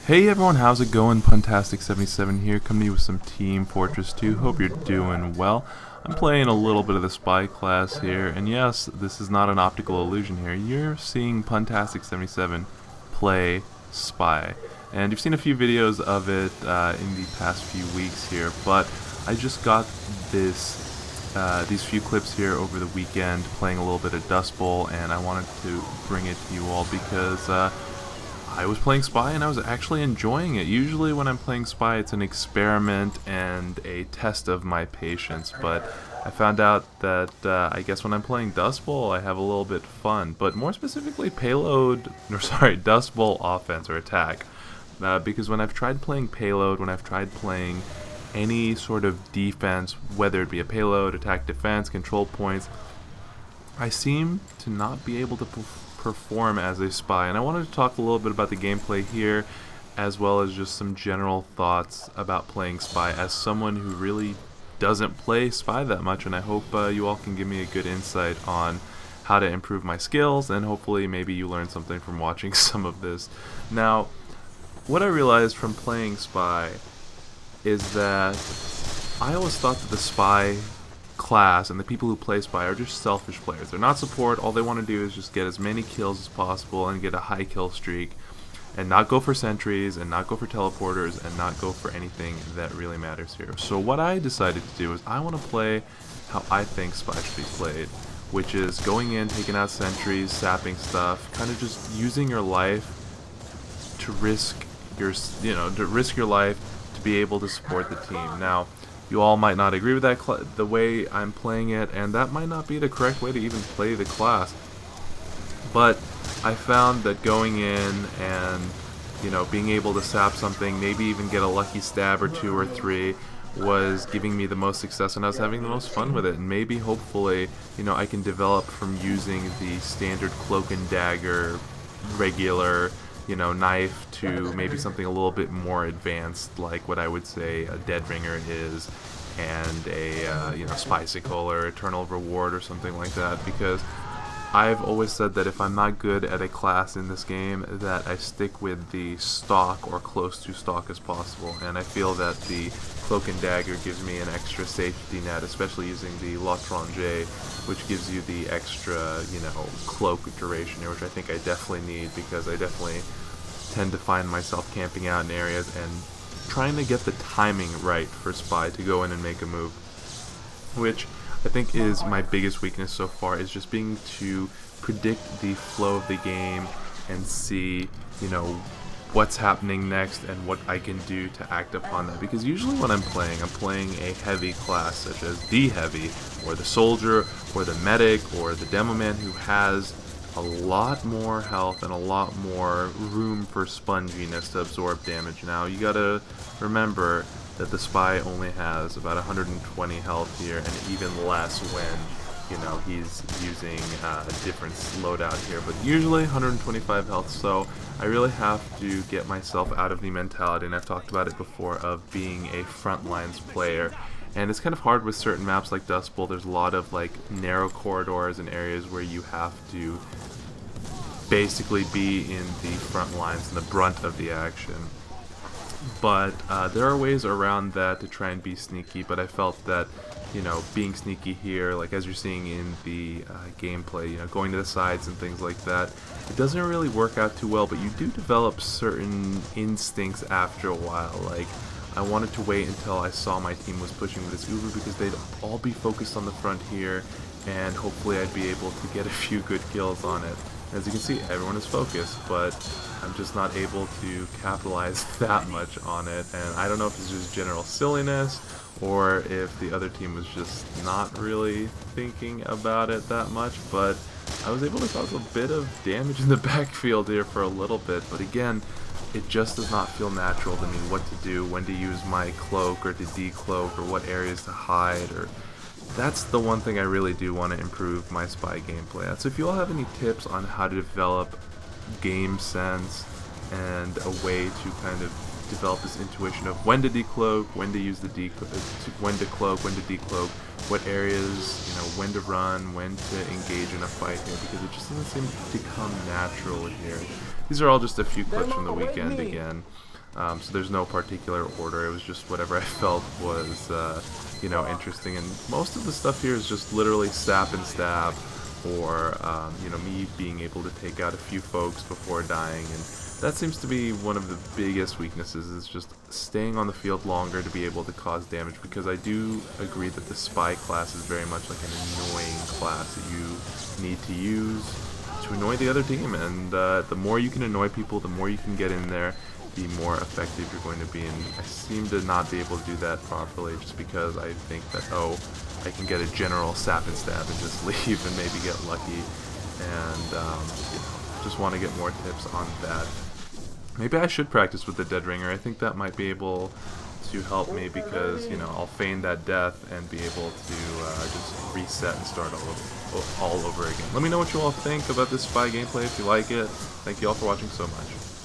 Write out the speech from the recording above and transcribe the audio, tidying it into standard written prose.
Hey everyone, how's it going? Puntastic77 here, coming to you with some Team Fortress 2. Hope you're doing well. I'm playing a little bit of the Spy class here, and yes, this is not an optical illusion here. You're seeing Puntastic77 play Spy. And you've seen a few videos of it in the past few weeks here, but I just got these few clips here over the weekend playing a little bit of Dust Bowl, and I wanted to bring it to you all because I was playing Spy and I was actually enjoying it. Usually when I'm playing Spy, it's an experiment and a test of my patience, but I found out that I guess when I'm playing Dust Bowl, I have a little bit fun, but more specifically Dust Bowl offense or attack, because when I've tried playing payload, when I've tried playing any sort of defense, whether it be a payload, attack, defense, control points, I seem to not be able to perform as a Spy, and I wanted to talk a little bit about the gameplay here, as well as just some general thoughts about playing Spy as someone who really doesn't play Spy that much, and I hope you all can give me a good insight on how to improve my skills, and hopefully maybe you learn something from watching some of this. Now, what I realized from playing Spy is that I always thought that the Spy class and the people who play Spy are just selfish players. They're not support. All they want to do is just get as many kills as possible and get a high kill streak and not go for sentries and not go for teleporters and not go for anything that really matters here. So what I decided to do is I want to play how I think Spy should be played, which is going in, taking out sentries, sapping stuff, kind of just using your life to risk your life to be able to support the team. Now, you all might not agree with that the way I'm playing it, and that might not be the correct way to even play the class. But I found that going in and being able to sap something, maybe even get a lucky stab or two or three, was giving me the most success, and I was having the most fun with it. And maybe, hopefully, I can develop from using the standard cloak and dagger, regular knife to maybe something a little bit more advanced, like what I would say a Dead Ringer is, and a Spicicle or Eternal Reward or something like that, because I've always said that if I'm not good at a class in this game, that I stick with the stock or close to stock as possible, and I feel that the Cloak and Dagger gives me an extra safety net, especially using the L'Étranger, which gives you the extra, cloak duration here, which I think I definitely need, because I definitely tend to find myself camping out in areas and trying to get the timing right for Spy to go in and make a move, which I think is my biggest weakness so far, is just being to predict the flow of the game and see, what's happening next and what I can do to act upon that. Because usually when I'm playing a heavy class such as the heavy, or the soldier, or the medic, or the demo man, who has a lot more health and a lot more room for sponginess to absorb damage. Now, you gotta remember that the Spy only has about 120 health here, and even less when he's using a different loadout here, but usually 125 health. So I really have to get myself out of the mentality, and I've talked about it before, of being a front lines player. And it's kind of hard with certain maps like Dust Bowl. There's a lot of narrow corridors and areas where you have to basically be in the front lines and the brunt of the action. But there are ways around that to try and be sneaky, but I felt that being sneaky here, like as you're seeing in the gameplay, going to the sides and things like that, it doesn't really work out too well, but you do develop certain instincts after a while. Like, I wanted to wait until I saw my team was pushing with this Uber, because they'd all be focused on the front here, and hopefully I'd be able to get a few good kills on it. As you can see, everyone is focused, but I'm just not able to capitalize that much on it, and I don't know if it's just general silliness, or if the other team was just not really thinking about it that much, but I was able to cause a bit of damage in the backfield here for a little bit. But again, it just does not feel natural to me what to do, when to use my cloak or to decloak, or what areas to hide, or that's the one thing I really do want to improve my Spy gameplay. So if you all have any tips on how to develop game sense and a way to kind of develop this intuition of when to decloak, when to use the when to cloak, when to decloak, what areas, when to run, when to engage in a fight here, because it just doesn't seem to come natural here. These are all just a few clips from the weekend again. So there's no particular order. It was just whatever I felt was, interesting. And most of the stuff here is just literally sap and stab, or me being able to take out a few folks before dying. And that seems to be one of the biggest weaknesses, is just staying on the field longer to be able to cause damage, because I do agree that the spy class is very much like an annoying class that you need to use to annoy the other team, and the more you can annoy people, the more you can get in there, the more effective you're going to be. And I seem to not be able to do that properly, just because I think that, I can get a general sap and stab and just leave and maybe get lucky, and just want to get more tips on that. Maybe I should practice with the Dead Ringer. I think that might be able to help me, because I'll feign that death and be able to just reset and start all over again. Let me know what you all think about this spy gameplay if you like it. Thank you all for watching so much.